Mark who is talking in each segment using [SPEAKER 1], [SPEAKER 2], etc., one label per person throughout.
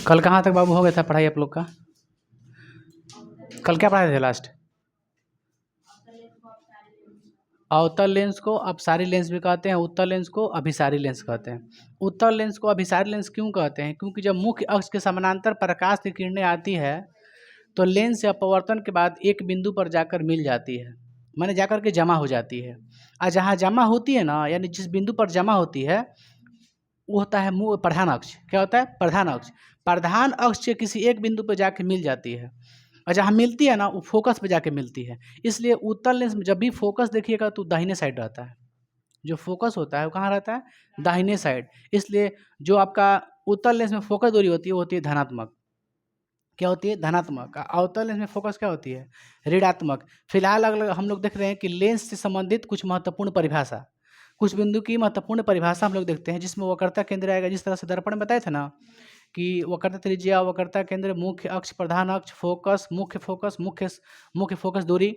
[SPEAKER 1] कल कहाँ तक बाबू हो गया था पढ़ाई आप लोग का? कल क्या पढ़ाए थे लास्ट? अवतल लेंस को अपसारी लेंस भी कहते हैं, उत्तल लेंस को अभिसारी लेंस कहते हैं। उत्तल लेंस को अभिसारी लेंस क्यों कहते हैं? क्योंकि जब मुख्य अक्ष के समानांतर प्रकाश की किरणें आती है तो लेंस या अपवर्तन के बाद एक बिंदु पर जाकर मिल जाती है, माने जाकर के जमा हो जाती है। और जहाँ जमा होती है ना, यानी जिस बिंदु पर जमा होती है वो होता है प्रधान अक्ष। क्या होता है? प्रधान अक्ष। प्रधान अक्ष के किसी एक बिंदु पर जाके मिल जाती है, और जहाँ मिलती है ना वो फोकस पे जाके मिलती है। इसलिए उत्तल लेंस में जब भी फोकस देखिएगा तो दाहिने साइड रहता है। जो फोकस होता है वो कहाँ रहता है? दाहिने साइड। इसलिए जो आपका उत्तल लेंस में फोकस दूरी होती है वो होती है धनात्मक। क्या होती है? धनात्मक। अवतल लेंस में फोकस क्या होती है? ऋणात्मक। फिलहाल अगर हम लोग देख रहे हैं कि लेंस से संबंधित कुछ महत्वपूर्ण परिभाषा, कुछ बिंदु की महत्वपूर्ण परिभाषा हम लोग देखते हैं, जिसमें वक्रता केंद्र आएगा। जिस तरह से दर्पण में बताए थे ना कि वक्रता त्रिज्या, वक्रता केंद्र, मुख्य अक्ष, प्रधान अक्ष, फोकस, मुख्य फोकस, मुख्य फोकस दूरी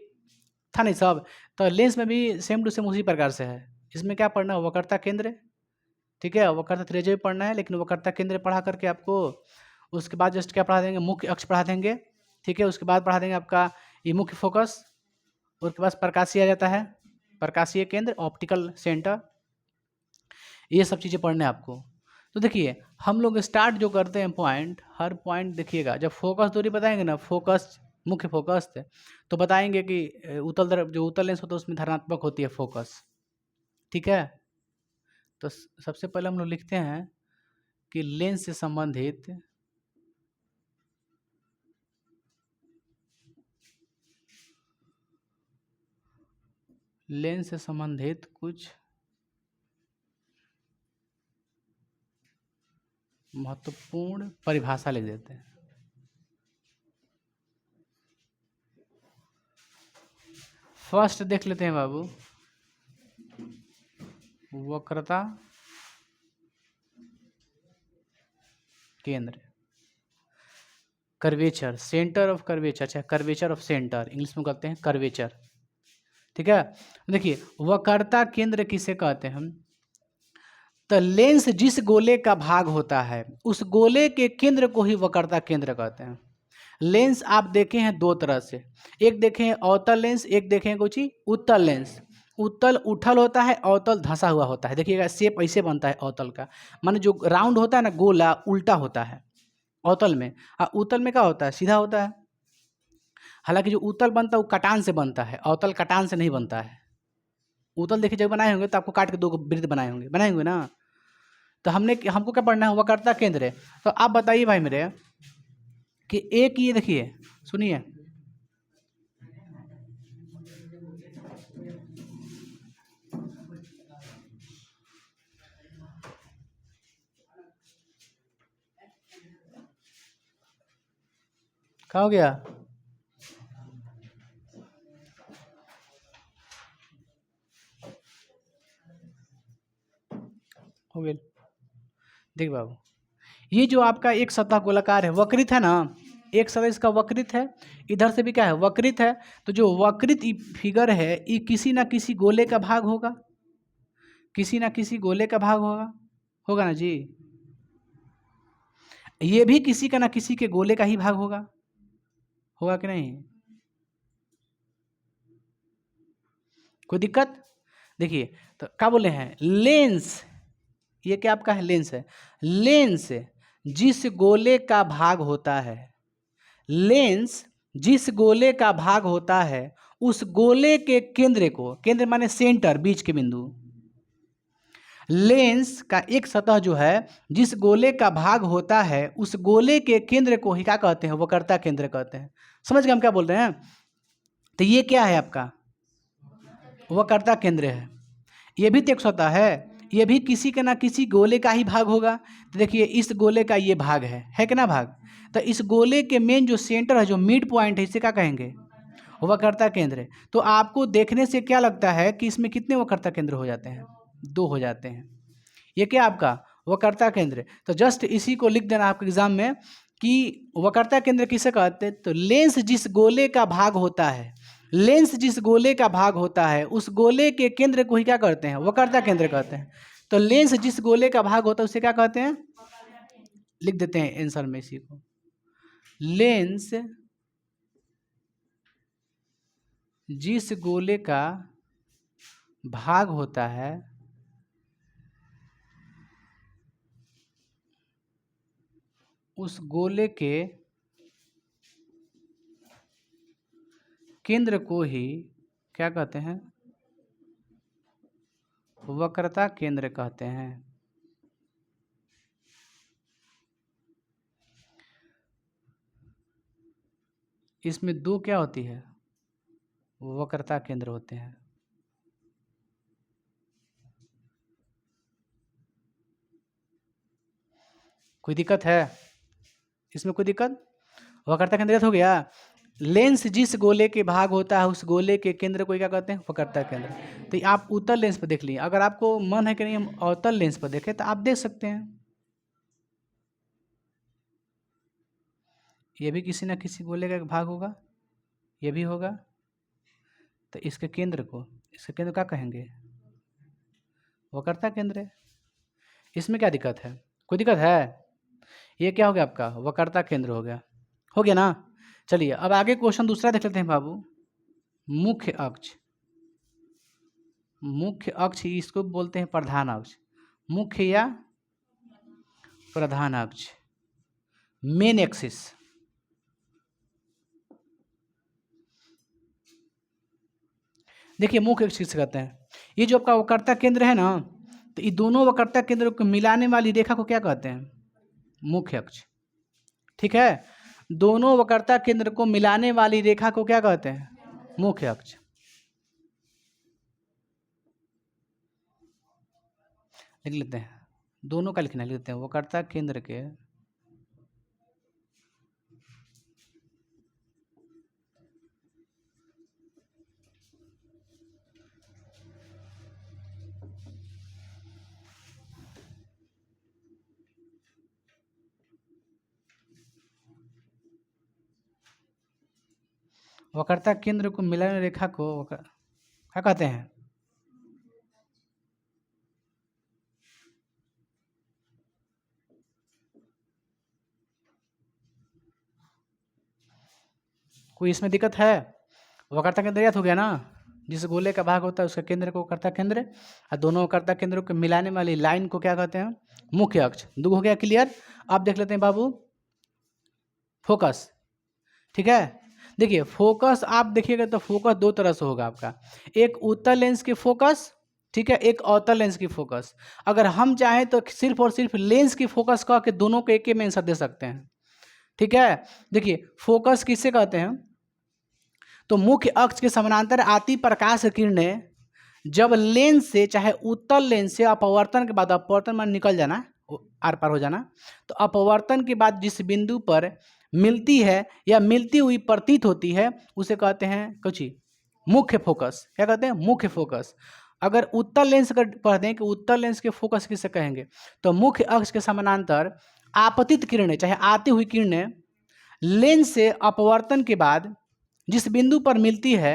[SPEAKER 1] था नहीं सब। तो लेंस में भी सेम टू सेम उसी प्रकार से है। इसमें क्या पढ़ना है? वक्रता केंद्र, ठीक है, वक्रता त्रिज्या भी पढ़ना है, लेकिन वक्रता केंद्र पढ़ा करके आपको उसके बाद जस्ट क्या पढ़ा देंगे? मुख्य अक्ष पढ़ा देंगे, ठीक है। उसके बाद पढ़ा देंगे आपका ये मुख्य फोकस, उसके बाद प्रकाशीय आ जाता है, प्रकाशीय केंद्र, ऑप्टिकल सेंटर, ये सब चीज़ें पढ़ने हैं आपको। तो देखिए हम लोग स्टार्ट जो करते हैं पॉइंट, हर पॉइंट देखिएगा, जब फोकस दूरी बताएंगे ना, फोकस मुख्य फोकस थे, तो बताएंगे कि जो उत्तल लेंस होता है उसमें धनात्मक होती है फोकस, ठीक है। तो सबसे पहले हम लोग लिखते हैं कि लेंस से संबंधित कुछ महत्वपूर्ण परिभाषा लिख देते हैं। फर्स्ट देख लेते हैं बाबू, वक्रता केंद्र, कर्वेचर, सेंटर ऑफ कर्वेचर, चाहे कर्वेचर ऑफ सेंटर, इंग्लिश में कहते हैं कर्वेचर, ठीक है। देखिए वक्रता केंद्र किसे कहते हैं हम? तो लेंस जिस गोले का भाग होता है उस गोले के केंद्र को ही वक्रता केंद्र कहते हैं। लेंस आप देखे हैं दो तरह से, एक देखे हैं अवतल लेंस, एक देखे हैं कुछ उत्तल लेंस। उत्तल उठल होता है, अवतल धंसा हुआ होता है। देखिएगा शेप ऐसे बनता है अवतल का, माने जो राउंड होता है ना, गोला उल्टा होता है अवतल में, और उत्तल में क्या होता है? सीधा होता है। हालांकि जो उत्तल बनता है वो कटान से बनता है, अवतल कटान से नहीं बनता है। उत्तल देखिए जब बनाए होंगे तो आपको काट के दो वृत्त बनाए होंगे ना। तो हमको क्या पढ़ना है? वक्रता केंद्र है। तो आप बताइए भाई मेरे कि एक ये देखिए, सुनिए, क्या हो गया? हो गया। देख बाबू, ये जो आपका एक सतह गोलाकार है, वक्रित है ना, एक सतह इसका वक्रित है, इधर से भी क्या है? वक्रित है। तो जो वक्रित फिगर है ये किसी ना किसी गोले का भाग होगा, किसी ना किसी गोले का भाग होगा ना जी। ये भी किसी का ना किसी के गोले का ही भाग होगा कि नहीं? कोई दिक्कत? देखिए तो क्या बोले हैं? लेंस, ये क्या आपका है? लेंस है। लेंस जिस गोले का भाग होता है, लेंस जिस गोले का भाग होता है उस गोले के केंद्र को, केंद्र माने सेंटर, बीच के बिंदु, लेंस का एक सतह जो है जिस गोले का भाग होता है उस गोले के केंद्र को ही क्या कहते हैं? वक्रता केंद्र कहते हैं। समझ गए हम क्या बोल रहे हैं? तो ये क्या है आपका? वक्रता केंद्र है। ये भी तो एक सतह है, ये भी किसी के ना किसी गोले का ही भाग होगा। तो देखिए इस गोले का ये भाग है कि ना भाग? तो इस गोले के मेन जो सेंटर है, जो मिड पॉइंट है, इसे क्या कहेंगे? वक्रता केंद्र है। तो आपको देखने से क्या लगता है कि इसमें कितने वक्रता केंद्र हो जाते हैं? 2 हो जाते हैं। ये क्या आपका? वक्रता केंद्र। तो जस्ट इसी को लिख देना आपके एग्जाम में कि वक्रता केंद्र किसे कहते हैं? तो लेंस जिस गोले का भाग होता है, लेंस जिस गोले का भाग होता है उस गोले के केंद्र को ही क्या करते हैं? वक्रता केंद्र कहते हैं। तो लेंस जिस गोले का भाग होता है उसे क्या कहते हैं? लिख देते हैं आंसर में इसी को। लेंस जिस गोले का भाग होता है उस गोले के केंद्र को ही क्या कहते हैं? वक्रता केंद्र कहते हैं। इसमें दो क्या होती है? वक्रता केंद्र होते हैं। कोई दिक्कत है इसमें? कोई दिक्कत? वक्रता केंद्र हो गया। लेंस जिस गोले के भाग होता है उस गोले के केंद्र को क्या कहते हैं? वक्रता केंद्र। तो आप उत्तल लेंस पर देख लिए। अगर आपको मन है कि नहीं हम अवतल लेंस पर देखें तो आप देख सकते हैं। ये भी किसी ना किसी गोले का एक भाग होगा, ये भी होगा। तो इसके केंद्र क्या कहेंगे? वक्रता केंद्र है। इसमें क्या दिक्कत है? कोई दिक्कत है? ये क्या हो गया आपका? वक्रता केंद्र हो गया। हो गया ना? चलिए अब आगे क्वेश्चन दूसरा देख लेते हैं बाबू। मुख्य अक्ष। मुख्य अक्ष इसको बोलते हैं प्रधान अक्ष। मुख्य या प्रधान अक्ष, मेन एक्सिस। देखिए मुख्य अक्ष किसे कहते हैं? ये जो आपका वक्रता केंद्र है ना, तो ये दोनों वक्रता केंद्रों को मिलाने वाली रेखा को क्या कहते हैं? मुख्य अक्ष। ठीक है, दोनों वक्रता केंद्र को मिलाने वाली रेखा को क्या कहते हैं? मुख्य अक्ष। लिख लेते हैं, दोनों का लिखना लिख लेते हैं। वक्रता केंद्र के वक्रता केंद्र को मिलाने रेखा को क्या कहते हैं? कोई इसमें दिक्कत है? वक्रता केंद्र याद हो गया ना? जिस गोले का भाग होता है उसका केंद्र को वक्रता केंद्र, और दोनों वक्रता केंद्रों को मिलाने वाली लाइन को क्या कहते हैं? मुख्य अक्ष। दो हो गया क्लियर। अब देख लेते हैं बाबू फोकस। ठीक है, देखिए फोकस आप देखिएगा तो फोकस दो तरह से होगा आपका। एक उत्तल लेंस की फोकस, ठीक है, एक अवतल लेंस की फोकस। अगर हम चाहें तो सिर्फ और सिर्फ लेंस की फोकस कह के दोनों को एक ही में आंसर दे सकते हैं। ठीक है, देखिए फोकस किससे कहते हैं? तो मुख्य अक्ष के समानांतर आती प्रकाश किरणें जब लेंस से, चाहे उत्तल लेंस से अपवर्तन के बाद, अपवर्तन मान निकल जाना, आर पार हो जाना, तो अपवर्तन के बाद जिस बिंदु पर मिलती है या मिलती हुई प्रतीत होती है उसे कहते हैं कुछ मुख्य फोकस। क्या कहते हैं? मुख्य फोकस। अगर उत्तल लेंस अगर पढ़ दें कि उत्तल लेंस के फोकस किसे कहेंगे, तो मुख्य अक्ष के समानांतर आपतित किरणें, चाहे आती हुई किरणें लेंस से अपवर्तन के बाद जिस बिंदु पर मिलती है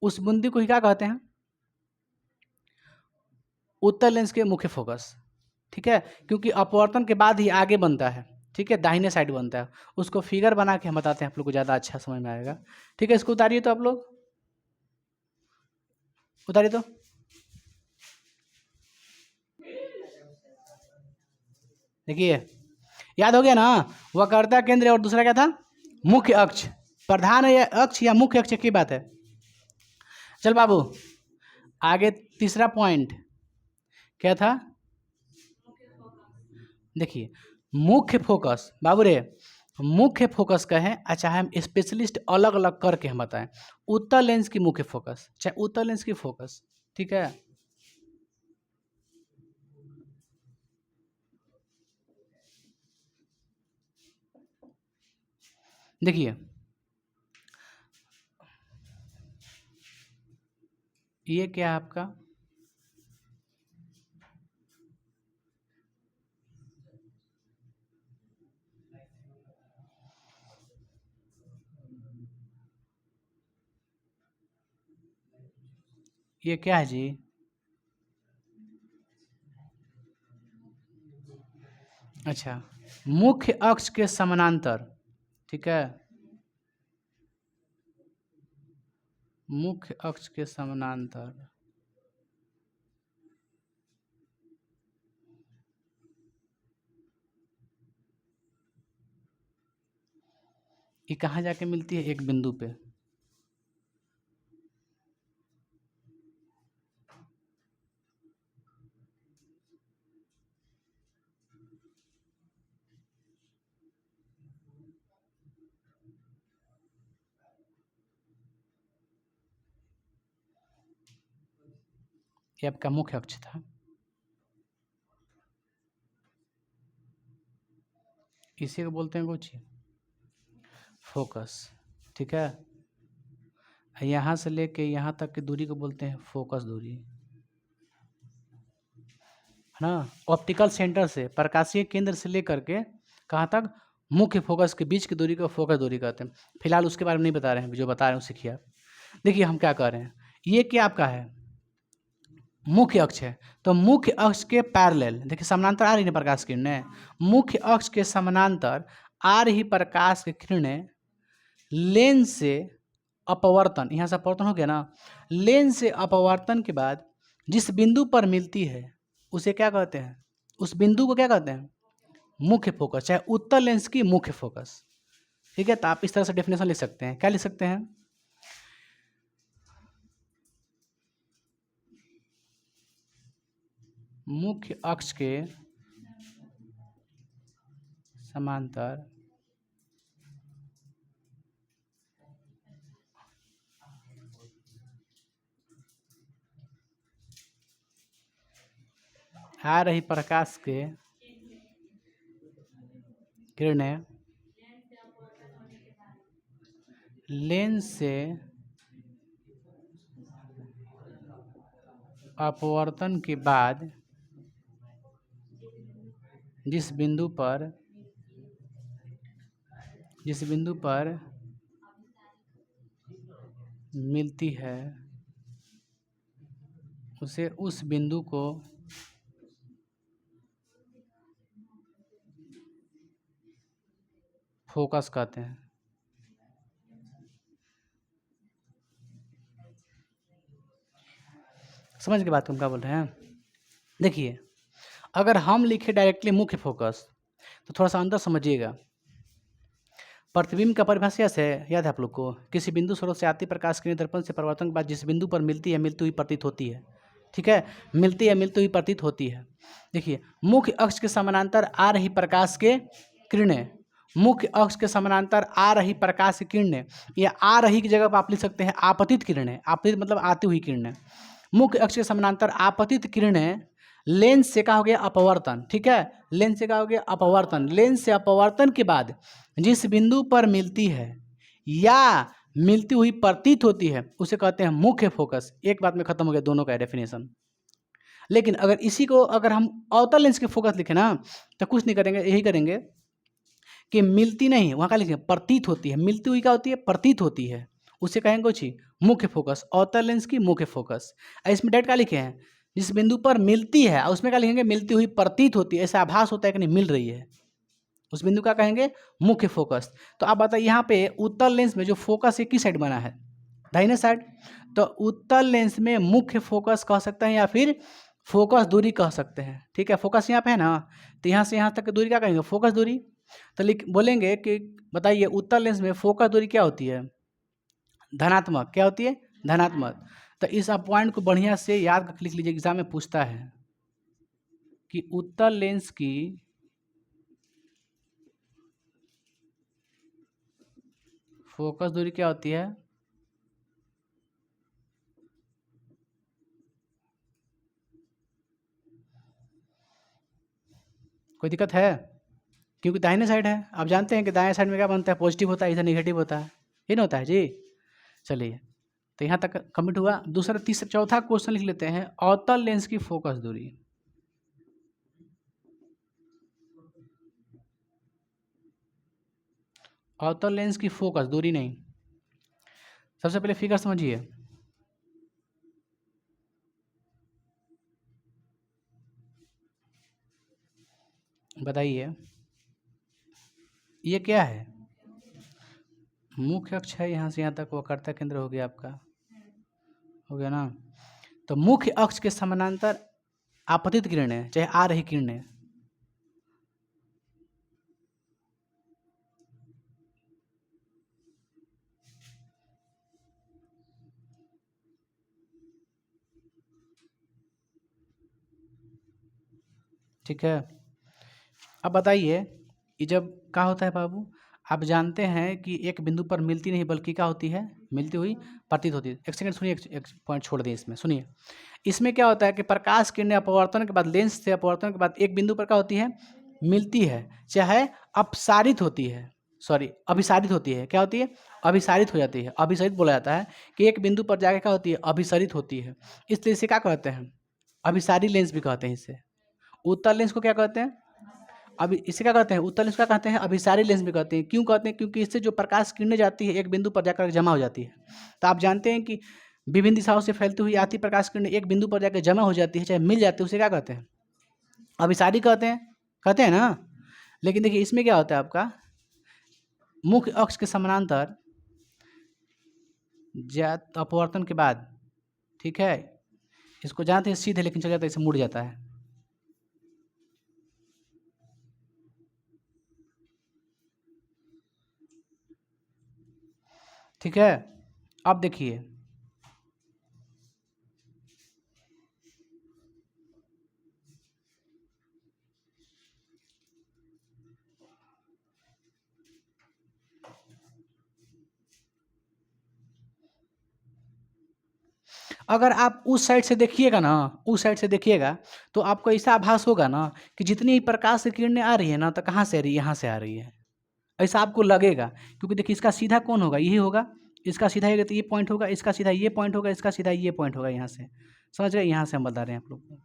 [SPEAKER 1] उस बिंदु को ही क्या कहते हैं? उत्तल लेंस के मुख्य फोकस। ठीक है, क्योंकि अपवर्तन के बाद ही आगे बनता है। ठीक है, दाहिने साइड बनता है। उसको फिगर बना के हम बताते हैं, आप लोग को ज़्यादा अच्छा समझ में आएगा। ठीक है, इसको उतारिए तो आप लोग, उतारिए तो। देखिए याद हो गया ना? वक्रता केंद्र और दूसरा क्या था? मुख्य अक्ष। प्रधान या अक्ष या मुख्य अक्ष की बात है। चल बाबू आगे तीसरा पॉइंट क्या था? देखिए मुख्य फोकस बाबू रे, मुख्य फोकस कहें चाहे हम स्पेशलिस्ट अलग अलग करके हम बताएं। उत्तल लेंस की मुख्य फोकस, चाहे उत्तल लेंस की फोकस। ठीक है, देखिए ये क्या है आपका? ये क्या है जी? अच्छा, मुख्य अक्ष के समानांतर, ठीक है, मुख्य अक्ष के समानांतर ये कहाँ जाके मिलती है? एक बिंदु पे। ये आपका मुख्य अक्ष था। इसी को बोलते हैं कुछ फोकस, ठीक है। यहाँ से लेके यहाँ तक की दूरी को बोलते हैं फोकस दूरी, है ना। ऑप्टिकल सेंटर से, प्रकाशीय केंद्र से लेकर के कहाँ तक? मुख्य फोकस के बीच की दूरी को फोकस दूरी कहते हैं। फिलहाल उसके बारे में नहीं बता रहे हैं, जो बता रहे हैं सीखिए आप। देखिए हम क्या कर रहे हैं, ये क्या आपका है? मुख्य अक्ष है। तो मुख्य अक्ष के पैरेलल, देखिए समानांतर आ रही है प्रकाश किरणें, मुख्य अक्ष के समानांतर आ रही प्रकाश की किरणें लेंस से अपवर्तन, यहाँ से अपवर्तन हो गया ना, लेंस से अपवर्तन के बाद जिस बिंदु पर मिलती है उसे क्या कहते हैं? उस बिंदु को क्या कहते हैं? मुख्य फोकस, चाहे उत्तल लेंस की मुख्य फोकस, ठीक है। तो आप इस तरह से डेफिनेशन लिख सकते हैं। क्या लिख सकते हैं? मुख्य अक्ष के समांतर आ रही प्रकाश के किरणें लेंस से अपवर्तन के बाद जिस बिंदु पर मिलती है उसे उस बिंदु को फोकस कहते हैं। समझ के बात हम क्या बोल रहे हैं? देखिए अगर हम लिखे डायरेक्टली मुख्य फोकस तो थोड़ा सा अंदर समझिएगा। प्रतिबिंब का परिभाषा से याद है आप लोग को? किसी बिंदु स्रोत से आती प्रकाश किरण दर्पण से परावर्तन के बाद जिस बिंदु पर मिलती है, मिलती हुई प्रतीत होती है, ठीक है, मिलती है, मिलती हुई प्रतीत होती है। देखिए मुख्य अक्ष के समानांतर आ रही प्रकाश के किरणें, मुख्य अक्ष के समानांतर आ रही प्रकाश की किरणें, या आ रही की जगह पर आप लिख सकते हैं आपतित किरणें। आपतित मतलब आती हुई किरणें। मुख्य अक्ष के समानांतर आपतित किरणें लेंस से क्या हो गया? अपवर्तन, ठीक है, लेंस से क्या हो गया? अपवर्तन। लेंस से अपवर्तन के बाद जिस बिंदु पर मिलती है या मिलती हुई प्रतीत होती है उसे कहते हैं मुख्य फोकस। एक बात में खत्म हो गया दोनों का डेफिनेशन। लेकिन अगर इसी को अगर हम अवतल लेंस के फोकस लिखे ना तो कुछ नहीं करेंगे, यही करेंगे कि मिलती नहीं, वहाँ का लिखेंगे प्रतीत होती है। मिलती हुई क्या होती है? प्रतीत होती है, उसे कहेंगे कुछ ही मुख्य फोकस, अवतल लेंस की मुख्य फोकस। इसमें डायरेक्ट क्या लिखे हैं? जिस बिंदु पर मिलती है, उसमें क्या लिखेंगे? मिलती हुई प्रतीत होती है, ऐसा आभास होता है कि नहीं मिल रही है, उस बिंदु का कहेंगे मुख्य फोकस। तो आप बताइए यहाँ पे उत्तल लेंस में जो फोकस है किस साइड बना है? दाहिने साइड। तो उत्तल लेंस में मुख्य फोकस कह सकते हैं या फिर फोकस दूरी कह सकते हैं, ठीक है। फोकस यहाँ पे है ना, तो यहाँ से यहाँ तक की दूरी क्या कहेंगे? फोकस दूरी। तो लिख बोलेंगे कि बताइए उत्तल लेंस में फोकस दूरी क्या होती है? धनात्मक। क्या होती है? धनात्मक। तो इस आप पॉइंट को बढ़िया से याद करके लिख लीजिए, एग्जाम में पूछता है कि उत्तल लेंस की फोकस दूरी क्या होती है? कोई दिक्कत है? क्योंकि दाहिने साइड है, आप जानते हैं कि दाएं साइड में क्या बनता है? पॉजिटिव होता है, इधर नेगेटिव होता है, ये ना होता है जी। चलिए तो यहाँ तक कंप्लीट हुआ। दूसरा तीसरा चौथा क्वेश्चन लिख लेते हैं, अवतल लेंस की फोकस दूरी। अवतल लेंस की फोकस दूरी नहीं, सबसे पहले फिगर समझिए। बताइए ये क्या है? मुख्य अक्ष है, यहाँ से यहाँ तक वक्रता केंद्र हो गया आपका, हो गया ना। तो मुख्य अक्ष के समानांतर आपतित किरणें, चाहे आ रही किरणें, ठीक है। अब बताइए ये जब क्या होता है बाबू, आप जानते हैं कि एक बिंदु पर मिलती नहीं बल्कि क्या होती है, मिलती हुई प्रतीत होती है। एक सेकंड सुनिए, एक पॉइंट छोड़ दिए इसमें, सुनिए। इसमें क्या होता है कि प्रकाश किरणें अपवर्तन के बाद, लेंस से अपवर्तन के बाद एक बिंदु पर क्या होती है, मिलती है, चाहे अपसारित होती है, सॉरी अभिसारित होती है। क्या होती है? अभिसारित हो जाती है। अभिसारित बोला जाता है कि एक बिंदु पर जाके क्या होती है, अभिसारित होती है। इसलिए इसे क्या कहते हैं, अभिसारी लेंस भी कहते हैं इसे। उत्तल लेंस को क्या कहते हैं, अभी इसे क्या कहते हैं, उत्तल लेंस क्या कहते हैं, अभिसारी लेंस भी कहते हैं। क्यों कहते हैं? क्योंकि इससे जो प्रकाश किरणें जाती है एक बिंदु पर जाकर जमा हो जाती है। तो आप जानते हैं कि विभिन्न दिशाओं से फैलती हुई आती प्रकाश किरणें एक बिंदु पर जाकर जमा हो जाती है, चाहे मिल जाती है, उसे क्या कहते हैं, अभिसारी कहते हैं, कहते हैं ना। लेकिन देखिए इसमें क्या होता है, आपका मुख्य अक्ष के समानांतर अपवर्तन के बाद, ठीक है, इसको जानते हैं सीधे, लेकिन चल जाता है, इसे मुड़ जाता है। ठीक है। अब देखिए अगर आप उस साइड से देखिएगा ना, उस साइड से देखिएगा तो आपको ऐसा आभास होगा ना कि जितनी प्रकाश की किरणें आ रही है ना, तो कहाँ से आ रही है, यहाँ से आ रही है, ऐसा आपको लगेगा। क्योंकि देखिए इसका सीधा कौन होगा, यही होगा, इसका सीधा ये तो ये पॉइंट होगा, इसका सीधा ये पॉइंट होगा, इसका सीधा ये पॉइंट होगा, यहाँ से समझ गए, यहाँ से हम बता रहे हैं आप लोग को।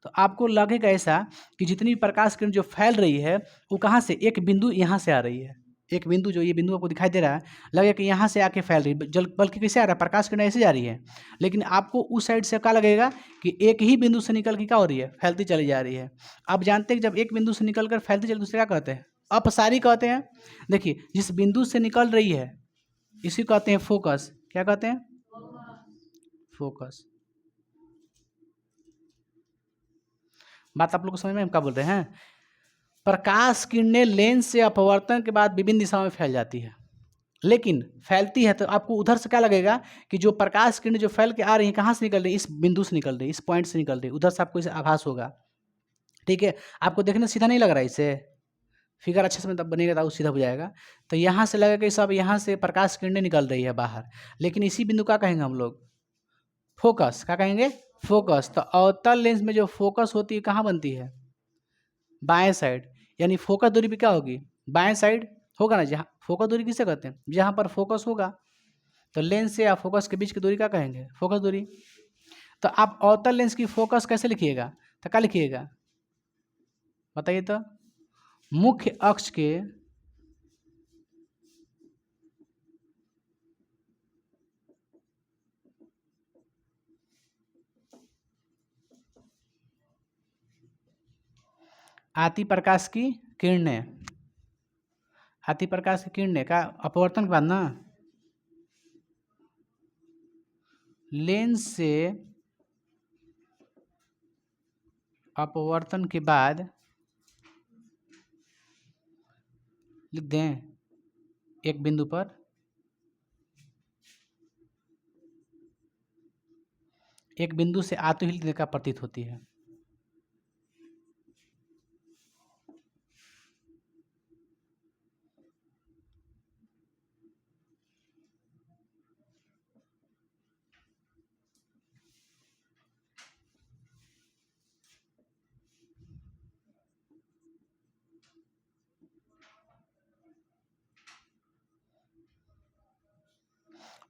[SPEAKER 1] तो आपको लगेगा ऐसा कि जितनी प्रकाश किरण जो फैल रही है वो कहाँ से, एक बिंदु यहाँ से आ रही है, एक बिंदु, जो ये बिंदु आपको दिखाई दे रहा है, लगेगा कि यहाँ से आके फैल रही है, जल बल्कि कैसे आ रहा है, प्रकाश किरण ऐसे जा रही है। लेकिन आपको उस साइड से क्या लगेगा कि एक ही बिंदु से निकल के क्या हो रही है, फैलती चली जा रही है। आप जानते हैं कि जब एक बिंदु से निकल कर फैलती चली, दूसरे क्या कहते हैं, अपसारी कहते हैं। देखिए जिस बिंदु से निकल रही है इसी कहते हैं फोकस। क्या कहते हैं, फोकस। बात आप लोग को समझ में हम क्या बोल रहे हैं। प्रकाश किरणें लेंस से अपवर्तन के बाद विभिन्न दिशाओं में फैल जाती है, लेकिन फैलती है तो आपको उधर से क्या लगेगा कि जो प्रकाश किरणें जो फैल के आ रही है कहाँ से निकल रही है, इस बिंदु से निकल रही है, इस पॉइंट से निकल रही है, उधर से आपको इसे आभास होगा। ठीक है, आपको देखने सीधा नहीं लग रहा है, इससे फिगर अच्छे से तब बनेगा तो सीधा हो जाएगा। तो यहाँ से लगेगा कि सब यहाँ से प्रकाश किरणें निकल रही है बाहर, लेकिन इसी बिंदु का कहेंगे हम लोग फोकस। क्या कहेंगे, फोकस। तो अवतल लेंस में जो फोकस होती है कहाँ बनती है, बाएं साइड, यानी फोकस दूरी पे क्या होगी, बाएं साइड होगा ना। जहाँ फोकस दूरी किसे कहते हैं, जहाँ पर फोकस होगा। तो लेंस से या फोकस के बीच की दूरी क्या कहेंगे, फोकस दूरी। तो आप अवतल लेंस की फोकस कैसे लिखिएगा, तो क्या लिखिएगा बताइए तो, मुख्य अक्ष के आती प्रकाश की किरणें, आती प्रकाश की किरणें का अपवर्तन के बाद ना, लेंस से अपवर्तन के बाद लिख दें एक बिंदु पर एक बिंदु से आती हुई रेखा प्रतीत होती है।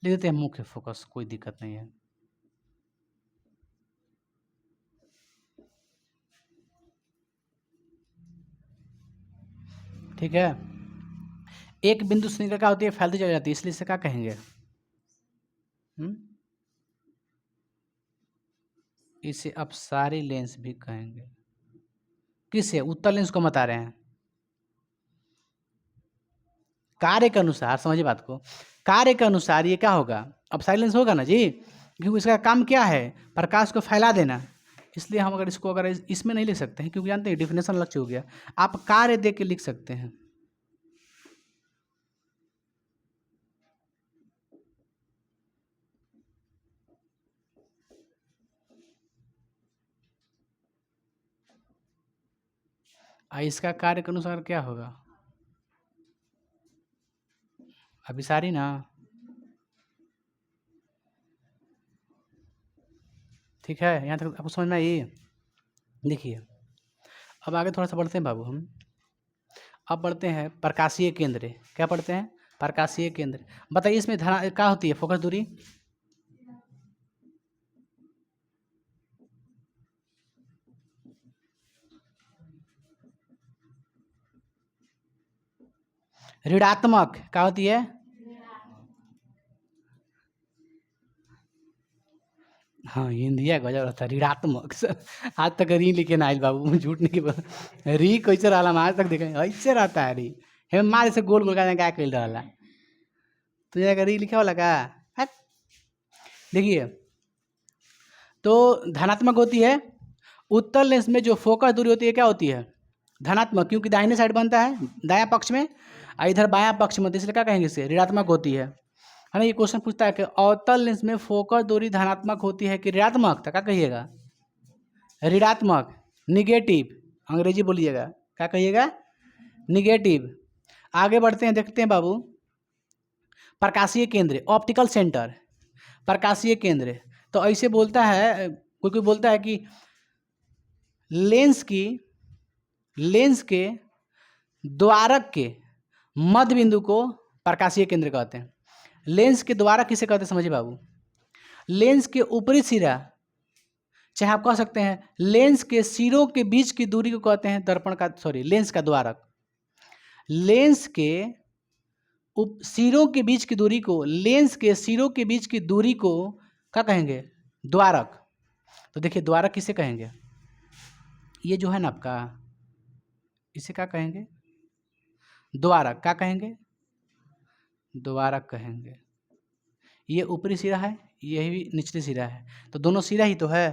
[SPEAKER 1] लिख देते हैं मुख्य फोकस, कोई दिक्कत नहीं है। ठीक है, एक बिंदु से निकल क्या होती है, फैलती चली जाती है, इसलिए इसे क्या कहेंगे, इसे अपसारी लेंस भी कहेंगे। किससे? उत्तल लेंस को बता रहे हैं। कार्य के अनुसार, समझिए बात को, कार्य के अनुसार ये क्या होगा? अपसारी लेंस होगा ना जी, क्योंकि इसका काम क्या है? प्रकाश को फैला देना। इसलिए हम अगर इसको अगर इसमें नहीं लिख सकते हैं, क्योंकि जानते हैं डिफिनेशन अलग हो गया। आप कार्य दे के लिख सकते हैं। इसका कार्य के अनुसार क्या होगा? अभिसारी ना। ठीक है, यहाँ तक आपको समझ में आई? देखिए अब आगे थोड़ा सा बढ़ते हैं बाबू हम। अब बढ़ते हैं प्रकाशीय केंद्र। क्या पढ़ते हैं? प्रकाशीय केंद्र। बताइए इसमें क्या होती है? फोकस दूरी। ऋणात्मक क्या होती है? हाँ, हिंदिया गजब रहता है। ऋणात्मक आज तक री लिखे ना आइल बाबू, झूठ नहीं बोल। री कैसे रहा हम आज तक देखे? ऐसे रहता है री। हम मारे से गोल गोल का क्या कह रहा? तुझे अगर री लिखा वाला का? देखिए तो धनात्मक होती है। उत्तल लेंस में जो फोकस दूरी होती है क्या होती है? धनात्मक, क्योंकि दाहिने साइड बनता है दायां पक्ष में, और इधर बायां पक्ष में, इसलिए क्या कहेंगे इसे? ऋणात्मक होती है ना। ये क्वेश्चन पूछता है कि अवतल लेंस में फोकस दूरी धनात्मक होती है कि ऋणात्मक? तो क्या कहिएगा? ऋणात्मक, निगेटिव। अंग्रेजी बोलिएगा, क्या कहिएगा? निगेटिव। आगे बढ़ते हैं, देखते हैं बाबू प्रकाशीय केंद्र, ऑप्टिकल सेंटर। प्रकाशीय केंद्र तो ऐसे बोलता है, कोई कोई बोलता है कि लेंस के द्वारक के मध्य बिंदु को प्रकाशीय केंद्र कहते हैं। लेंस के द्वारक किसे कहते हैं? समझिए बाबू, लेंस के ऊपरी सिरा, चाहे आप कह सकते हैं लेंस के सिरों के बीच की दूरी को कहते हैं दर्पण का, लेंस का द्वारक। लेंस के सिरों के बीच की दूरी को, लेंस के सिरों के बीच की दूरी को क्या कहेंगे? द्वारक। तो देखिए द्वारक किसे कहेंगे? ये जो है ना आपका, इसे क्या कहेंगे? द्वारक। क्या कहेंगे? द्वारक कहेंगे। ये ऊपरी सिरा है, ये भी निचली सिरा है, तो दोनों सिरा ही तो है।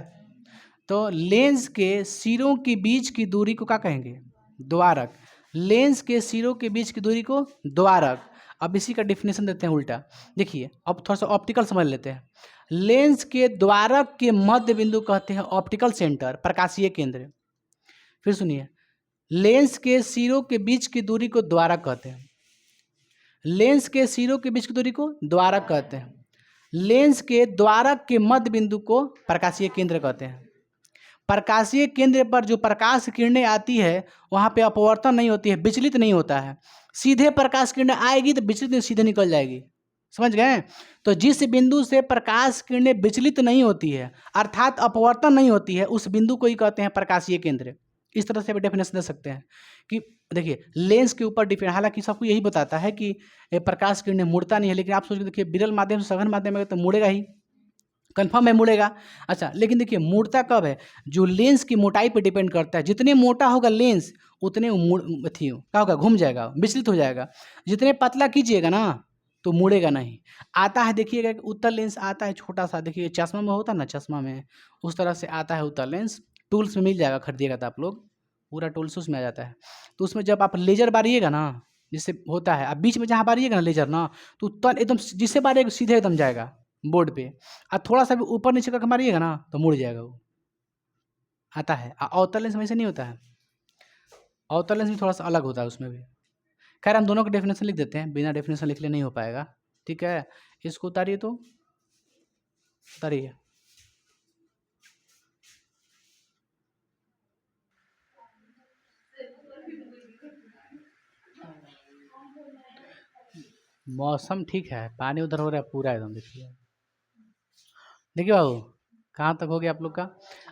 [SPEAKER 1] तो लेंस के सिरों के बीच की दूरी को क्या कहेंगे? द्वारक। लेंस के सिरों के बीच की दूरी को द्वारक। अब इसी का डिफिनेशन देते हैं उल्टा। देखिए अब थोड़ा सा ऑप्टिकल समझ लेते हैं। लेंस के द्वारक के मध्य बिंदु कहते हैं ऑप्टिकल सेंटर, प्रकाशीय केंद्र। फिर सुनिए, लेंस के सिरों के बीच की दूरी को द्वारक कहते हैं। लेंस के सिरों के बीच की दूरी को द्वारक कहते हैं। लेंस के द्वारक के मध्य बिंदु को प्रकाशीय केंद्र कहते हैं। प्रकाशीय केंद्र पर जो प्रकाश किरणें आती है वहाँ पे अपवर्तन नहीं होती है, विचलित नहीं होता है। सीधे प्रकाश किरणें आएगी तो विचलित सीधे निकल जाएगी। समझ गए? तो जिस बिंदु से प्रकाश किरणें विचलित नहीं होती है, अर्थात अपवर्तन नहीं होती है, उस बिंदु को ही कहते हैं प्रकाशीय केंद्र। इस तरह से भी डेफिनेशन दे सकते हैं कि देखिए लेंस के ऊपर डिपेंड, हालांकि सबको यही बताता है कि प्रकाश किरणें मुड़ता नहीं है, लेकिन आप सोच के देखिए विरल माध्यम से सघन माध्यम में तो मुड़ेगा ही, कन्फर्म है मुड़ेगा। अच्छा, लेकिन देखिए मुड़ता कब है? जो लेंस की मोटाई पर डिपेंड करता है। जितने मोटा होगा लेंस उतने क्या होगा? घूम जाएगा, विचलित हो जाएगा। जितने पतला कीजिएगा ना तो मुड़ेगा नहीं। आता है देखिएगा उत्तल लेंस आता है छोटा सा, देखिए चश्मा में होता है ना, चश्मा में उस तरह से आता है उत्तल लेंस। टूल्स में मिल जाएगा, खरीदिएगा तो आप लोग, पूरा टूल्स उसमें आ जाता है। तो उसमें जब आप लेजर बारिएगा ना, जिससे होता है, अब बीच में जहाँ बारिएगा ना लेजर ना, तो उत्तल एकदम जिससे बारिएगा सीधे एकदम जाएगा बोर्ड पे। और थोड़ा सा भी ऊपर नीचे करके मारिएगा ना तो मुड़ जाएगा वो। आता है। अवतल लेंस में ऐसे नहीं होता है। अवतल लेंस भी थोड़ा सा अलग होता है उसमें भी। खैर हम दोनों का डेफिनेशन लिख देते हैं, बिना डेफिनेशन लिखले नहीं हो पाएगा। ठीक है, इसको उतारिए, तो उतारिए। मौसम ठीक है, पानी उधर हो रहा है पूरा एकदम। देखिए देखिए बाबू कहाँ तक हो गया आप लोग का?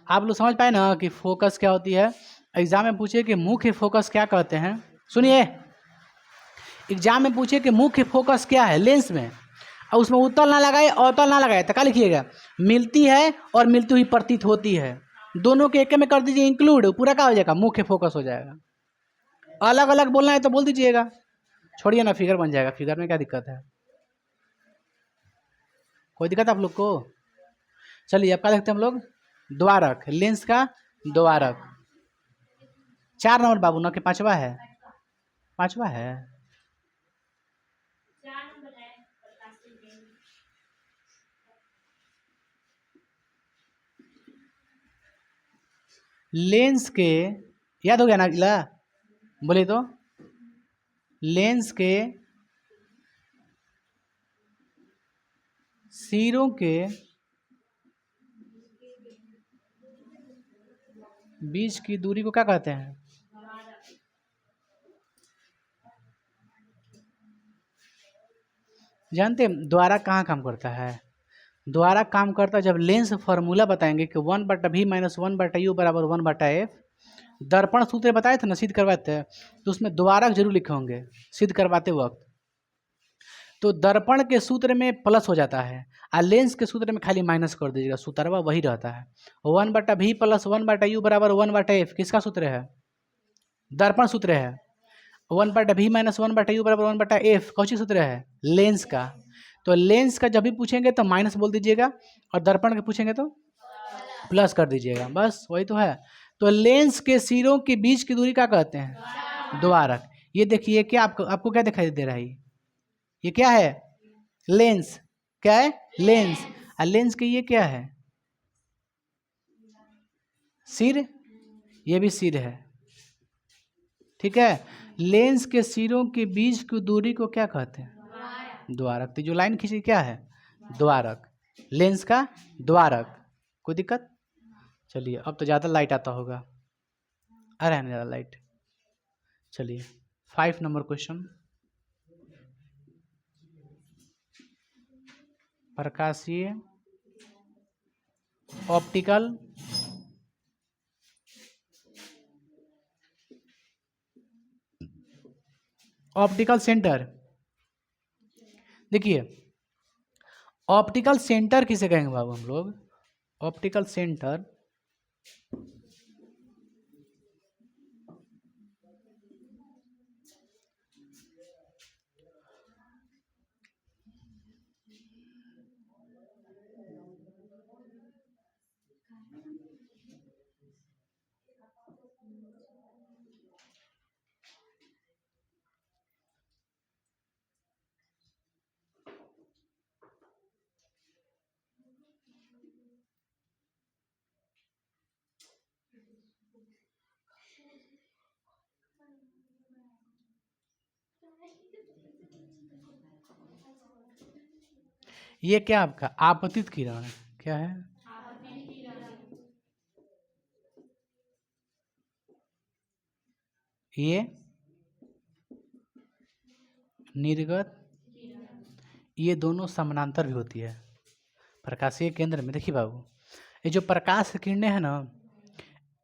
[SPEAKER 1] आप लोग समझ पाए ना कि फोकस क्या होती है? एग्जाम में पूछे कि मुख्य फोकस क्या कहते हैं। सुनिए, एग्जाम में पूछे कि मुख्य फोकस क्या है लेंस में, और उसमें उत्तल ना लगाए अवतल ना लगाए, तो क्या लिखिएगा? मिलती है और मिलती हुई प्रतीत होती है। दोनों के एक में कर दीजिए इंक्लूड, पूरा क्या हो जाएगा, मुख्य फोकस हो जाएगा। अलग अलग बोलना है तो बोल दीजिएगा, छोड़िए ना, फिगर बन जाएगा, फिगर में क्या दिक्कत है, कोई दिक्कत आप लोग को। चलिए अब क्या देखते हैं हम लोग, द्वारक, लेंस का द्वारक। 4 नंबर बाबू ना कि 5वां है, 5वां है। लेंस के, याद हो गया ना अगला, बोले तो लेंस के सिरों के बीच की दूरी को क्या कहते हैं। जानते हैं द्वारक कहाँ काम करता है, द्वारक काम करता है जब लेंस फॉर्मूला बताएंगे कि 1/v माइनस 1/u बराबर 1/f, दर्पण सूत्र बताए थे ना, सिद्ध करवाते हैं, तो उसमें द्वारक जरूर लिखे होंगे सिद्ध करवाते वक्त। तो दर्पण के सूत्र में प्लस हो जाता है और लेंस के सूत्र में खाली माइनस कर दीजिएगा, सूत्रवा वही रहता है। 1/v प्लस 1/u बराबर 1/f किसका सूत्र है, दर्पण सूत्र है। 1/v माइनस 1/u बराबर 1/f कौन सी सूत्र है, लेंस का। तो लेंस का जब भी पूछेंगे तो माइनस बोल दीजिएगा और दर्पण के पूछेंगे तो प्लस कर दीजिएगा, बस वही तो है। तो लेंस के सिरों के बीच की दूरी क्या कहते हैं, द्वारक। ये देखिए क्या आपको आपको क्या दिखाई दे रहा है, ये क्या है, लेंस, क्या है, लेंस। और लेंस के ये क्या है, सिर, ये भी सिर है, ठीक है। लेंस के सिरों के बीच की दूरी को क्या कहते हैं, द्वारक। तो जो लाइन खींची क्या है, द्वारक, लेंस का द्वारक। कोई दिक्कत। चलिए अब तो ज़्यादा लाइट आता होगा, आ रहा है ना ज़्यादा लाइट। चलिए 5 नंबर क्वेश्चन, प्रकाशीय ऑप्टिकल ऑप्टिकल सेंटर। देखिए ऑप्टिकल सेंटर किसे कहेंगे बाबू हम लोग, ऑप्टिकल सेंटर ये क्या आपका आपतित किरण है, क्या है, ये निर्गत, ये दोनों समानांतर भी होती है प्रकाशीय केंद्र में। देखिए बाबू ये जो प्रकाश की किरणें हैं ना,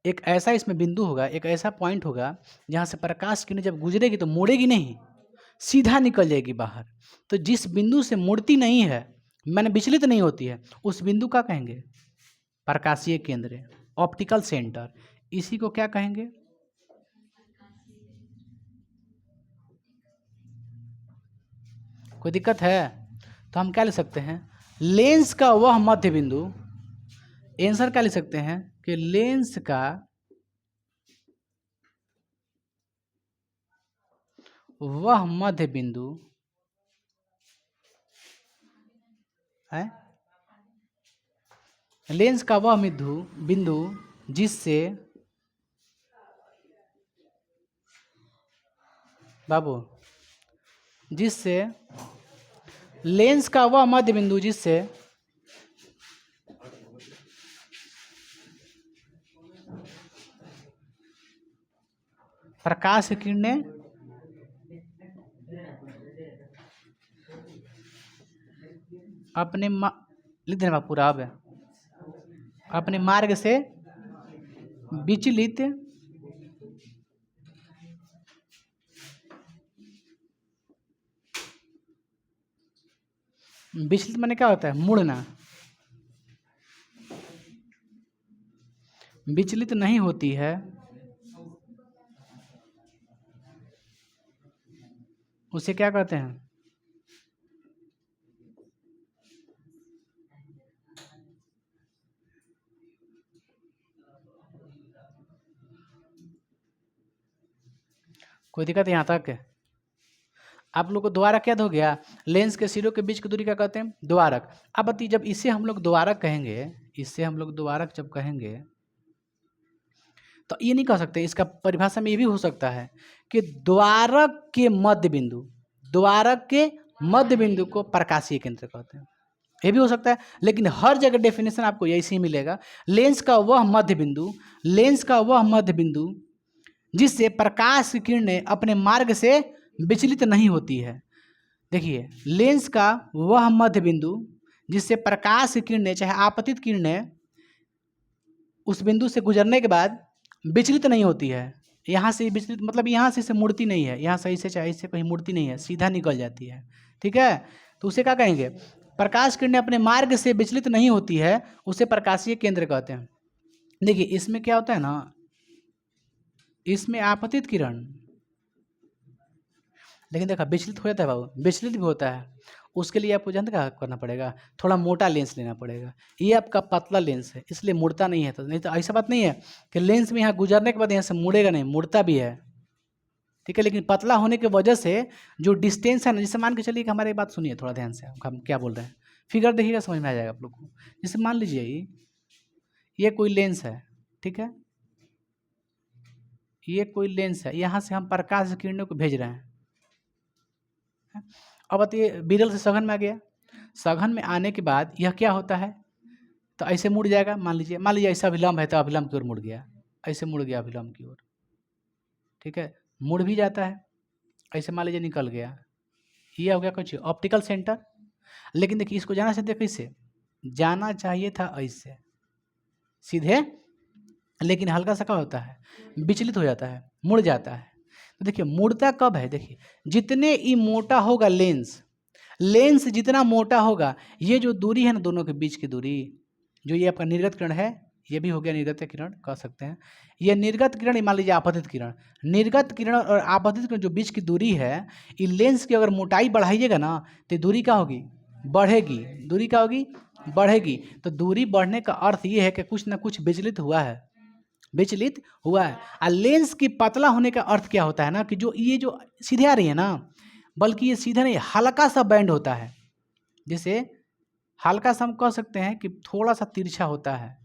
[SPEAKER 1] एक ऐसा इसमें बिंदु होगा, एक ऐसा पॉइंट होगा जहाँ से प्रकाश की किरणें जब गुजरेगी तो मुड़ेगी नहीं, सीधा निकल जाएगी बाहर। तो जिस बिंदु से मुड़ती नहीं है, मैंने विचलित नहीं होती है, उस बिंदु का कहेंगे प्रकाशीय केंद्र, ऑप्टिकल सेंटर। इसी को क्या कहेंगे, कोई दिक्कत है। तो हम क्या ले सकते हैं, लेंस का वह मध्य बिंदु, आंसर क्या ले सकते हैं कि लेंस का वह मध्य बिंदु है, लेंस का वह बिंदु जिससे बाबू, जिससे लेंस का वह मध्य बिंदु जिससे प्रकाश की किरणें अपने लिख देना पूरा, अब अपने मार्ग से विचलित विचलित माने क्या होता है, मुड़ना, विचलित नहीं होती है, उसे क्या कहते हैं? कोई दिक्कत है यहाँ तक? आप लोग को द्वारक याद हो गया, लेंस के सिरों के बीच की दूरी क्या कहते हैं? द्वारक। अब बताइए, जब इसे हम लोग द्वारक कहेंगे, इसे हम लोग द्वारक जब कहेंगे तो ये नहीं कह सकते, इसका परिभाषा में ये भी हो सकता है कि द्वारक के मध्य बिंदु, द्वारक के मध्य बिंदु को प्रकाशीय केंद्र कहते हैं, ये भी हो सकता है। लेकिन हर जगह डेफिनेशन आपको यही मिलेगा, लेंस का वह मध्य बिंदु, लेंस का वह मध्य बिंदु जिससे प्रकाश की किरणें अपने मार्ग से विचलित नहीं होती है। देखिए, लेंस का वह मध्य बिंदु जिससे प्रकाश की किरणें, चाहे आपतित किरणें, उस बिंदु से गुजरने के बाद विचलित नहीं होती है। यहाँ से विचलित मतलब यहाँ से मुड़ती नहीं है, यहाँ सही से चाहे इससे कहीं मुड़ती नहीं है, सीधा निकल जाती है। ठीक है, तो उसे क्या कहेंगे? प्रकाश किरणें अपने मार्ग से विचलित नहीं होती है, उसे प्रकाशीय केंद्र कहते हैं। देखिए, इसमें क्या होता है ना, इसमें आपतित किरण, लेकिन देखा विचलित हो जाता है बाबू, विचलित भी होता है। उसके लिए आपको जानते क्या करना पड़ेगा? थोड़ा मोटा लेंस लेना पड़ेगा। ये आपका पतला लेंस है, इसलिए मुड़ता नहीं है। तो नहीं तो ऐसा बात नहीं है कि लेंस में यहाँ गुजरने के बाद यहाँ से मुड़ेगा नहीं, मुड़ता भी है। ठीक है, लेकिन पतला होने की वजह से जो डिस्टेंस है ना, जैसे मान के चलिए कि हमारी बात सुनिए थोड़ा ध्यान से, हम क्या बोल रहे हैं, फिगर देखिएगा समझ में आ जाएगा आप लोग को। जैसे मान लीजिए ये कोई लेंस है, ठीक है, ये कोई लेंस है, यहाँ से हम प्रकाश की किरणों को भेज रहे हैं। अब बताइए, विरल से सघन में आ गया, सघन में आने के बाद यह क्या होता है? तो ऐसे मुड़ जाएगा। मान लीजिए ऐसा अभिलंब है तो अभिलंब की ओर मुड़ गया, ऐसे मुड़ गया अभिलंब की ओर। ठीक है, मुड़ भी जाता है, ऐसे मान लीजिए निकल गया, ये हो गया कुछ ऑप्टिकल सेंटर। लेकिन देखिए, इसको जाना चाहिए कैसे? जाना चाहिए था ऐसे सीधे, लेकिन हल्का सा क्या होता है? विचलित हो जाता है, मुड़ जाता है। तो देखिए, मुड़ता कब है? देखिए, जितने ही मोटा होगा लेंस, लेंस जितना मोटा होगा, ये जो दूरी है ना दोनों के बीच की दूरी, जो ये आपका निर्गत किरण है, ये भी हो गया निर्गत किरण कह सकते हैं। ये निर्गत किरण, मान लीजिए आपतित किरण, निर्गत किरण और आपतित किरण जो बीच की दूरी है, ये लेंस की अगर मोटाई बढ़ाइएगा ना तो दूरी क्या होगी? बढ़ेगी। दूरी क्या होगी? बढ़ेगी। तो दूरी बढ़ने का अर्थ ये है कि कुछ ना कुछ विचलित हुआ है, विचलित हुआ है। और लेंस की पतला होने का अर्थ क्या होता है ना, कि जो ये जो सीधे आ रही है ना, बल्कि ये सीधा नहीं, हल्का सा बैंड होता है। जैसे हल्का सा हम कह सकते हैं कि थोड़ा सा तिरछा होता है,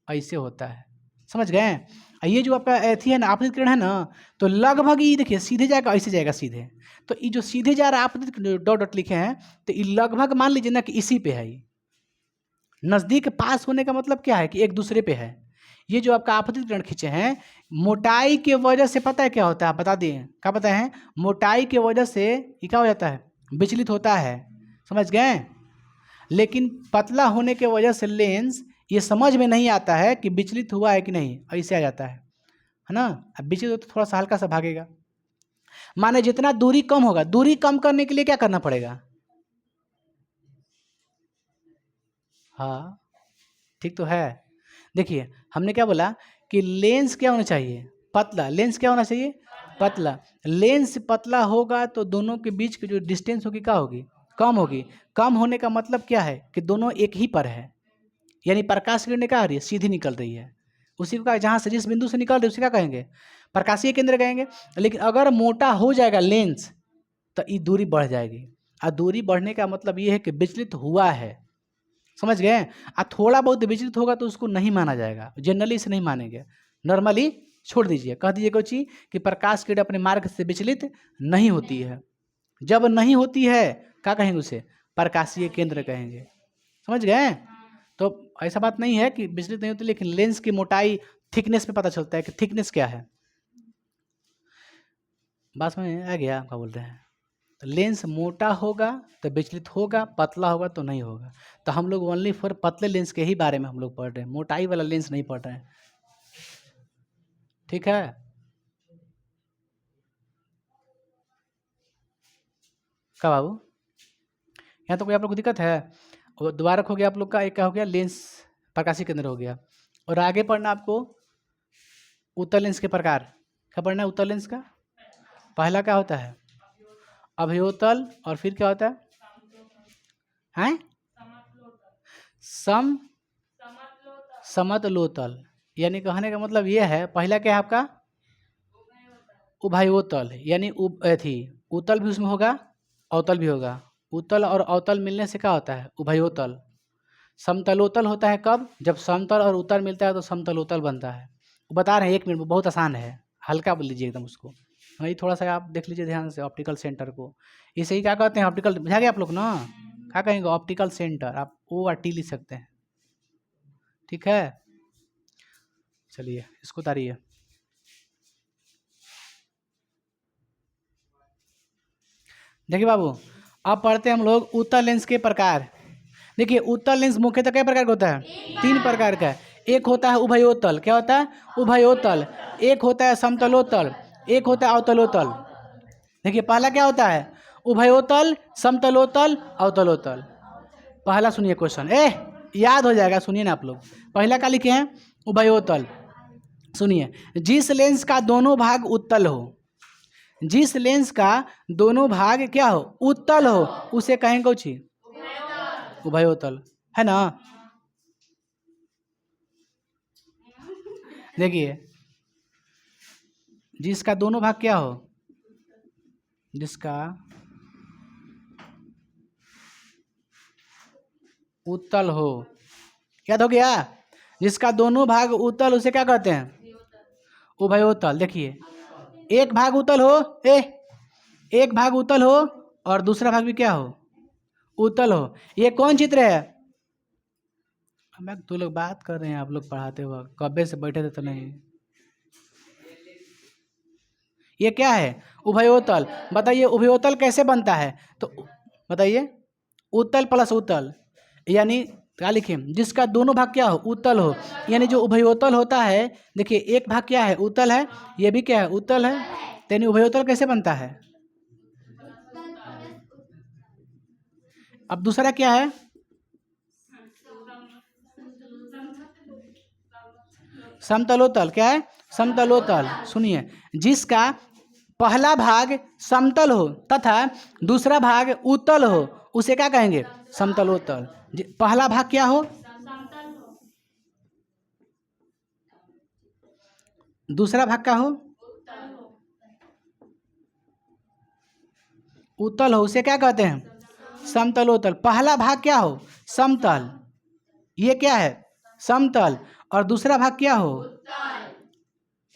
[SPEAKER 1] ऐसे होता है, समझ गए? ये जो आपका एथी है ना, आपतित किरण है ना, तो लगभग ये देखिए सीधे जाएगा, ऐसे जाएगा सीधे। तो ये जो सीधे जा रहा है आपतित डॉट डॉट लिखे हैं, तो ये लगभग मान लीजिए ना कि इसी पे है। ये नज़दीक पास होने का मतलब क्या है? कि एक दूसरे पे है। ये जो आपका आपतित किरण खींचे हैं, मोटाई के वजह से पता है क्या होता है? बता दिए, क्या पता है? मोटाई के वजह से ये क्या हो जाता है? विचलित होता है, समझ गए? लेकिन पतला होने के वजह से लेंस ये समझ में नहीं आता है कि विचलित हुआ है कि नहीं, ऐसे आ जाता है ना। अब विचलित हो तो थोड़ा सा हल्का सा भागेगा। माने जितना दूरी कम होगा, दूरी कम करने के लिए क्या करना पड़ेगा? हाँ, ठीक तो है। देखिए, हमने क्या बोला कि लेंस क्या होना चाहिए? पतला। लेंस क्या होना चाहिए? पतला। लेंस पतला होगा तो दोनों के बीच की जो डिस्टेंस होगी क्या होगी? कम होगी। कम होने का मतलब क्या है? कि दोनों एक ही पर है, यानी प्रकाश किरणें क्या आ रही है? सीधी निकल रही है। उसी को जहाँ से जिस बिंदु से निकल रही है उसे क्या कहेंगे? प्रकाशीय केंद्र कहेंगे। लेकिन अगर मोटा हो जाएगा लेंस तो ये दूरी बढ़ जाएगी, और दूरी बढ़ने का मतलब ये है कि विचलित हुआ है, समझ गए? थोड़ा बहुत विचलित होगा तो उसको नहीं माना जाएगा, जनरली इसे नहीं मानेंगे, नॉर्मली छोड़ दीजिए। कह दीजिए कोई चीज कि प्रकाश किरण अपने मार्ग से विचलित नहीं होती है। जब नहीं होती है क्या कहेंगे? उसे प्रकाशीय केंद्र कहेंगे, समझ गए? तो ऐसा बात नहीं है कि विचलित नहीं होती, लेकिन लेंस की मोटाई थिकनेस पे पता चलता है कि थिकनेस क्या है। बात में आ गया? क्या बोलते हैं? तो लेंस मोटा होगा तो विचलित होगा, पतला होगा तो नहीं होगा। तो हम लोग ओनली फॉर पतले लेंस के ही बारे में हम लोग पढ़ रहे हैं, मोटाई वाला लेंस नहीं पढ़ रहे हैं। ठीक है, क्या बाबू? यहाँ तो कोई आप लोग को दिक्कत है? और द्वारक हो गया आप लोग का, एक क्या हो गया? लेंस प्रकाशीय केंद्र हो गया। और आगे पढ़ना आपको उत्तल लेंस के प्रकार क्या पढ़ना है? उत्तल लेंस का पहला क्या होता है? अभ्योतल, और फिर क्या होता है? सम समतलोतल। यानी कहने का मतलब ये है, पहला क्या है आपका? उभयोतल, यानी उत्तल भी उसमें होगा, अवतल भी होगा। उत्तल और अवतल मिलने से क्या होता है? उभयोतल। समतलोतल होता है कब? जब समतल और उत्तल मिलता है तो समतलोतल बनता है। बता रहे हैं 1 मिनट में, बहुत आसान है, हल्का बोल लीजिए एकदम उसको। वही थोड़ा सा आप देख लीजिए ध्यान से ऑप्टिकल सेंटर को। इसे ही क्या कहते हैं? ऑप्टिकल, बुझा गया आप लोग ना? क्या कहेंगे? Optical centre. आप ओ और टी लिख सकते हैं, ठीक है? चलिए इसको उतारिए। देखिए बाबू, अब पढ़ते हैं हम लोग उत्तल लेंस के प्रकार। देखिए उत्तल लेंस मुख्यतः कई प्रकार का होता है? 3 प्रकार का। एक होता है उभयोतल। क्या होता है? उभयोतल। एक होता है समतलोतल, एक होता है अवतलोतल। देखिए पहला क्या होता है? उभयोतल, समतलोतल, अवतलोतल। पहला सुनिए क्वेश्चन, याद हो जाएगा, सुनिए ना आप लोग। पहला क्या लिखे हैं? उभयोतल। सुनिए, जिस लेंस का दोनों भाग उत्तल हो, जिस लेंस का दोनों भाग क्या हो? उत्तल हो, उसे कहेंगे कुछ उभयोतल, है ना? देखिए जिसका दोनों भाग क्या हो? जिसका उत्तल हो, याद हो गया? जिसका दोनों भाग उत्तल, उसे क्या कहते हैं? उभयोतल। देखिए एक भाग उत्तल हो, एक भाग उत्तल हो और दूसरा भाग भी क्या हो? उत्तल हो। ये कौन चित्र है? हम तो लोग बात कर रहे हैं, आप लोग पढ़ाते हुए कब्बे से बैठे थे तो नहीं। ये क्या है? उभयोतल। बताइए उभयोतल कैसे बनता है? तो बताइए, उत्तल प्लस उत्तल, यानी क्या लिखे? जिसका दोनों भाग क्या हो? उत्तल हो। यानी जो उभयोतल होता है, देखिए एक भाग क्या है? उत्तल है, ये भी क्या है? उत्तल है। यानी उभयोतल कैसे बनता है? अब दूसरा क्या है? समतलोतल। क्या है? समतलोतल। सुनिए, जिसका पहला भाग समतल हो तथा दूसरा भाग उत्तल हो, उसे क्या कहेंगे? समतलोतल। पहला भाग क्या हो? दूसरा भाग क्या हो? उत्तल हो, उसे क्या कहते हैं? समतलोतल। पहला भाग क्या हो? समतल। ये क्या है? समतल। और दूसरा भाग क्या हो?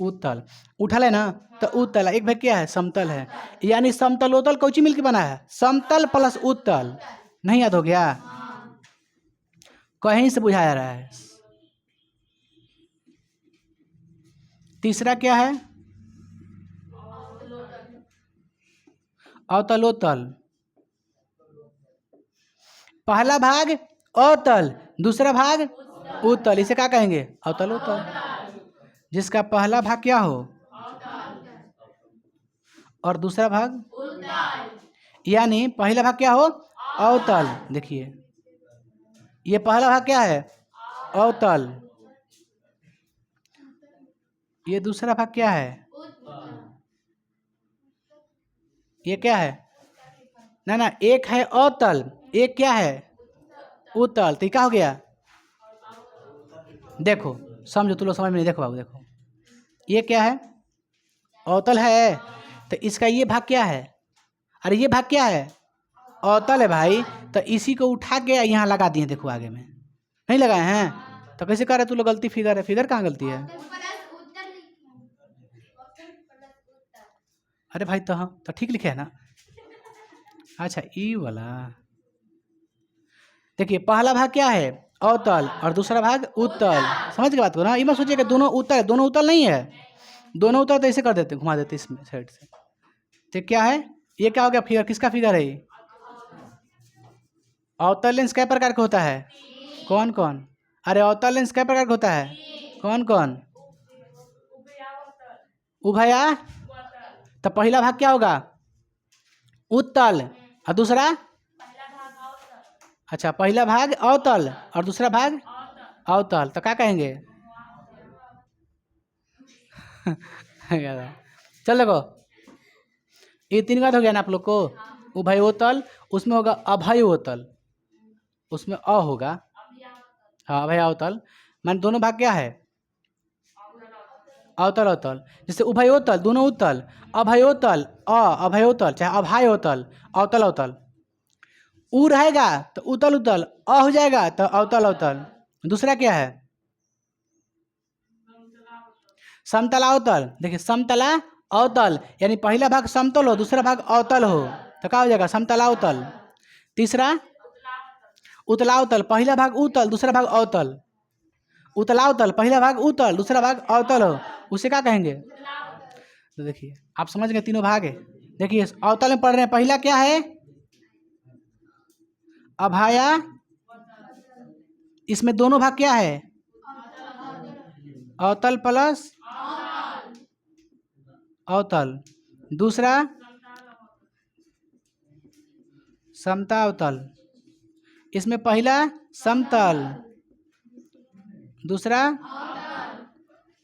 [SPEAKER 1] उत्तल। उठल है ना? तो उत्तल। एक भाग क्या है? समतल है। यानी समतलोतल कौची मिलकर बना है? समतल प्लस उत्तल। नहीं याद हो गया? कहीं से बुझाया रहा है। तीसरा क्या है? अवतलोतल। पहला भाग अवतल, दूसरा भाग उत्तल, इसे क्या कहेंगे? अवतलोतल। जिसका पहला भाग क्या हो और दूसरा भाग, यानी पहला भाग क्या हो? अवतल। देखिए ये पहला भाग क्या है? अवतल। ये दूसरा भाग क्या है? ये क्या है? ना ना, एक है अवतल, एक क्या है? उत्तल। तो क्या हो गया? देखो समझो, तुम लोग समझ में नहीं। देखो बाबू, देखो ये क्या है? अवतल है। तो इसका ये भाग क्या है? अरे ये भाग क्या है? अवतल है भाई। तो इसी को उठा के यहाँ लगा दिए, देखो आगे में नहीं लगाए हैं। तो कैसे कर रहे तू लोग? गलती फिगर है। फिगर कहाँ गलती है? अरे भाई तो हाँ, तो ठीक लिखे है ना? अच्छा ई वाला। देखिए पहला भाग क्या है? अवतल, और दूसरा भाग उत्तल। समझ के बात को ना? ये मत सोचिए कि दोनों उत्तल है, दोनों उत्तल नहीं है। दोनों उत्तल तो ऐसे कर देते, घुमा देते इसमें साइड से। तो क्या है? ये क्या हो गया? फिगर किसका फिगर है ये? अवतल लेंस कै प्रकार का होता है? कौन कौन? अरे अवतल लेंस कै प्रकार का होता है? कौन कौन? उभया। तो पहला भाग क्या होगा? उत्तल, और दूसरा? अच्छा पहला भाग अवतल और दूसरा भाग अवतल। तो क्या कहेंगे? क्या था? चल देखो, ये 3 का तो हो गया ना आप लोग को। उभयोतल, उसमें होगा अभयोतल, उसमें अ होगा। हाँ, अभयावतल मान दोनों भाग क्या है? अवतल अवतल। जैसे उभयोतल दोनों उत्तल, अभयोतल अभयोतल चाहे अभायोतल, अवतल अवतल। ऊ रहेगा तो उतल उतल, अ हो जाएगा तो अवतल अवतल। दूसरा क्या है? समतला अवतल। देखिए समतला अवतल यानी पहला भाग समतल हो, दूसरा भाग अवतल हो, तो क्या हो जाएगा? समतला अवतल। तीसरा उतला अवतल, पहला भाग उतल, दूसरा भाग अवतल। उतला अवतल, पहला भाग उतल, दूसरा भाग अवतल हो, उसे क्या कहेंगे? तो देखिए आप समझ गए, तीनों भाग है। देखिए अवतल में पढ़ रहे हैं, पहला क्या है? अभाया। इसमें दोनों भाग क्या है? अवतल प्लस अवतल। दूसरा समता अवतल, इसमें पहला समतल, दूसरा,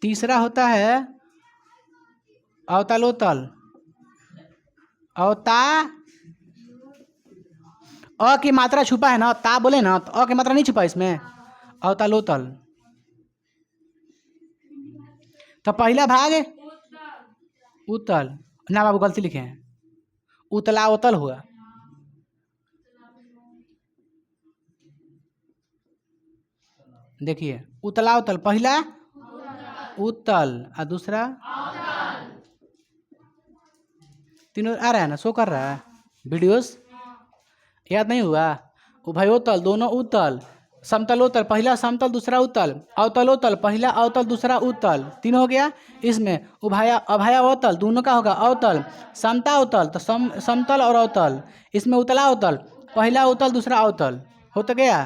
[SPEAKER 1] तीसरा होता है अवतलोतल। अवता, अ की मात्रा छुपा है ना, ता बोले ना, तो अ की मात्रा नहीं छुपा इसमें, अवतलोतल। तो पहला भाग उत्तल, ना बाबू गलती लिखे हैं, उतलावतल हुआ। देखिए उतलावतल, पहला उत्तल और दूसरा, तीनों आ रहा है ना, शो कर रहा है वीडियोस, याद नहीं हुआ? उभयोतल दोनों उत्तल, समतलोतल पहला समतल दूसरा उत्तल, अवतलोतल पहला अवतल दूसरा उत्तल, तीन हो गया। इसमें उभया अभयावतल दोनों का होगा अवतल, समता अवतल तो समतल और अवतल। इसमें उतला अवतल, पहला अवतल दूसरा अवतल, हो तो गया।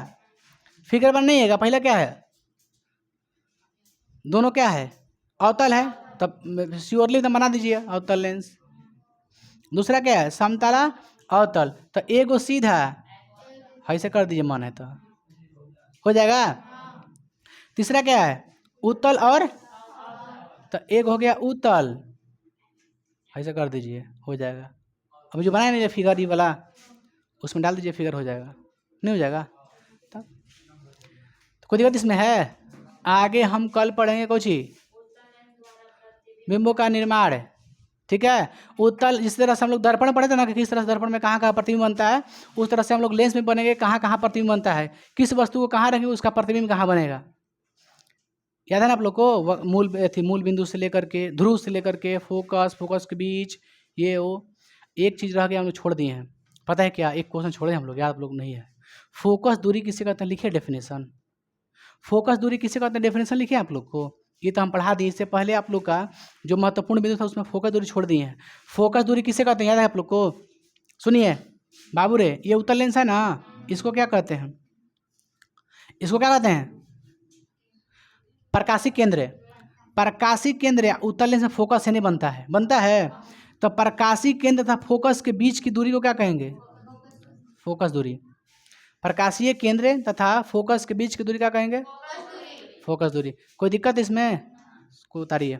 [SPEAKER 1] फिगर बन नहीं है, पहला क्या है? दोनों क्या है? अवतल है, तब श्योरली तो बना दीजिए अवतल लेंस। दूसरा क्या है? समतला अवतल, तो एगो सीधा ऐसे कर दीजिए, मन है तो हो जाएगा। तीसरा क्या है? उत्तल और, तो एक हो गया उत्तल, ऐसे कर दीजिए हो जाएगा। अभी जो बनाए नहीं फिगर ये वाला, उसमें डाल दीजिए, फिगर हो जाएगा। नहीं हो जाएगा तब तो कोई दिक्कत इसमें है? आगे हम कल पढ़ेंगे कुछ ही बिंबों का निर्माण, ठीक है। उत्तल जिस तरह से हम लोग दर्पण पढ़े थे ना कि किस तरह से दर्पण में कहाँ कहाँ प्रतिबिंब बनता है, उस तरह से हम लोग लेंस में बनेंगे कहाँ कहाँ प्रतिबिंब बनता है, किस वस्तु को कहाँ रखेंगे उसका प्रतिबिंब कहाँ बनेगा। याद है ना आप लोग को? मूल बिंदु से लेकर के, ध्रुव से लेकर के फोकस के बीच, ये वो एक चीज़ रह गया, हम लोग छोड़ दिए हैं। पता है क्या? एक क्वेश्चन छोड़े हम लोग, याद आप लोग नहीं है। फोकस दूरी किसे कहते हैं? लिखे डेफिनेशन। फोकस दूरी किसे कहते हैं? डेफिनेशन लिखे आप लोग को। ये तो हम पढ़ा दिए, इससे पहले आप लोग का जो महत्वपूर्ण बिंदु था उसमें फोकस दूरी छोड़ दिए हैं। फोकस दूरी किसे कहते हैं? याद है आप लोग को? सुनिए बाबू रे, ये उत्तल लेंस है ना, इसको क्या कहते हैं? इसको क्या कहते हैं? प्रकाशिक केंद्र। प्रकाशिक केंद्र या उत्तल लेंस में फोकस से नहीं बनता है, बनता है तो प्रकाशिक केंद्र तथा फोकस के बीच की दूरी को क्या कहेंगे? फोकस दूरी। प्रकाशीय केंद्र तथा फोकस के बीच की दूरी क्या कहेंगे? फोकस दूरी। कोई दिक्कत इसमें? को उतारिए।